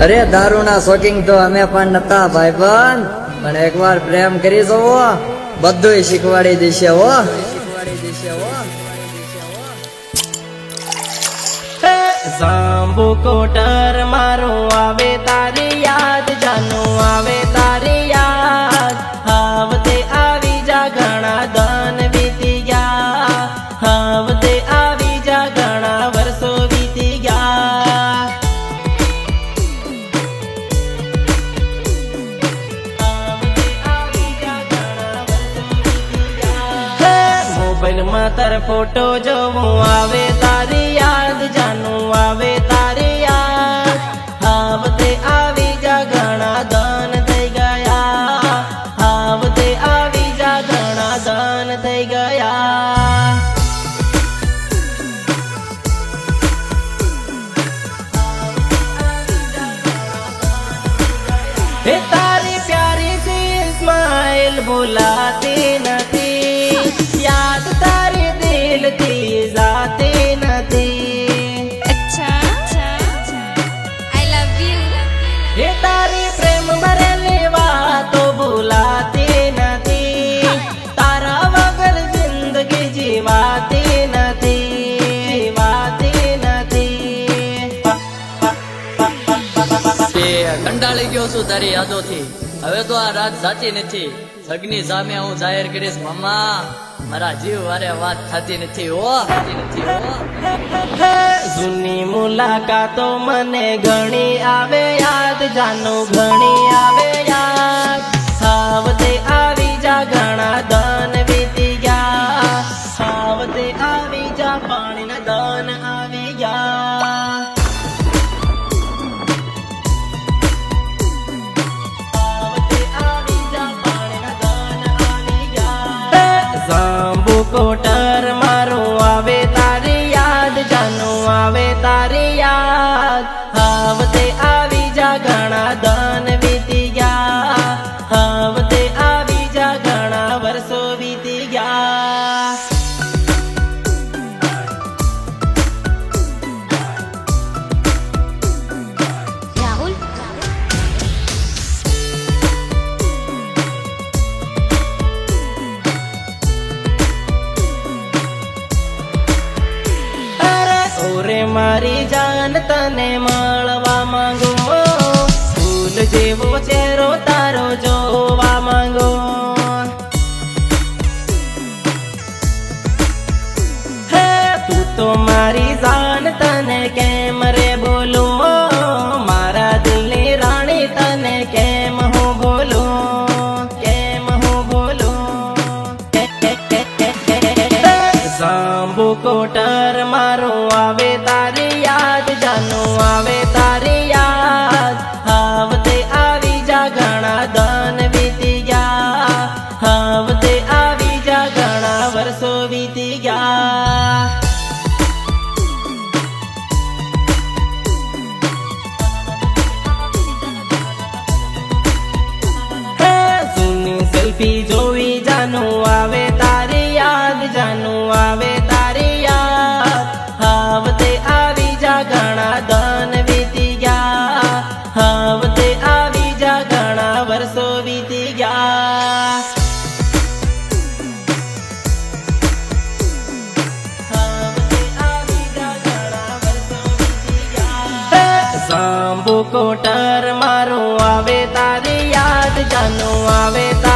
અરે દારૂના શોકિંગ તો અમે પણ નતા ભાઈબંધ, પણ એકવાર પ્રેમ કરી જોવો, બધુંય શીખવાડી દેશે હો. જાંબુ કોટર મારું આવે તારી યાદ, જાનું આવે તારી યાદ. આવતે આવી જા ઘણા દન વીતી ગયા, આવતે આવી જા ઘણા વર્ષો વીતી ગયા. મોબાઈલમાં તાર ફોટો જોવું આવે તારી યાદ, જાનું આવે તારી યાદ. આવતે આવી જા ઘણા દન થઈ ગયા, આવતે આવી જા ઘણા દન થઈ ગયા. હે તારી પ્યારી सी स्माइल ભૂલાતી નથી, યાદ તારી દિલ થી જાતી નથી. I love you. હે તારી પ્રેમ ભરેલી વાતો ભૂલાતી નથી, તારા વગર જિંદગી જીવાતી નથી, જીવાતી નથી. કંટાળી ગયો છું તારી યાદોથી, હવે તો આ રાત સાચી નથી. સગની સામે હું જાહેર કરીશ મામા, મારા જીવ વારે વાત થતી નથી હો, થતી નથી હો. જૂની મુલાકાતો મને ઘણી આવે યાદ, જાનું ઘણી આવે યાદ. સાવતે આવી જા ઘણા દન વીતી ગયા, સાવતે આવી જા પાણીના દન આવી ગયા. જાંબુ કોટર મારું આવે તારી યાદ, જાનું આવે તારી યાદ. આવતે આવી જા ઘણા દન વીતી ગયા, આવતે આવી જા ઘણા વર્ષો વીતી ગયા. રાહુલ, ઓરે મારી જાન તને મળવા માંગુ, ફૂલ જેવો ચહેરો તારો જોવા માંગુ. હે તું તો મારી જાન તને કેમ રે બોલું, મારા દિલની રાણી તને કેમ હું બોલું, કેમ હું બોલું. જાંબુ કોટર મારું આવે તારી યાદ, જાનું આવે તારી યાદ. આવતે આવી જા ઘણા દન વીતી ગયા, આવતે આવી જા ઘણા વર્ષો વીતી ગયા. હે જૂની સેલ્ફી જોઈ જાનું આવે તારી યાદ, જાનું આવે તારી યાદ. આવતે આવી જા ઘણા દન વીતી ગયા, આવતે આવી જા ઘણા વર્ષો વીતી ગયા. આવતે આવી જા ઘણા વર્ષો વીતી ગયા. જાંબુ કોટર મારું આવે તારી યાદ, જાનું આવે તારી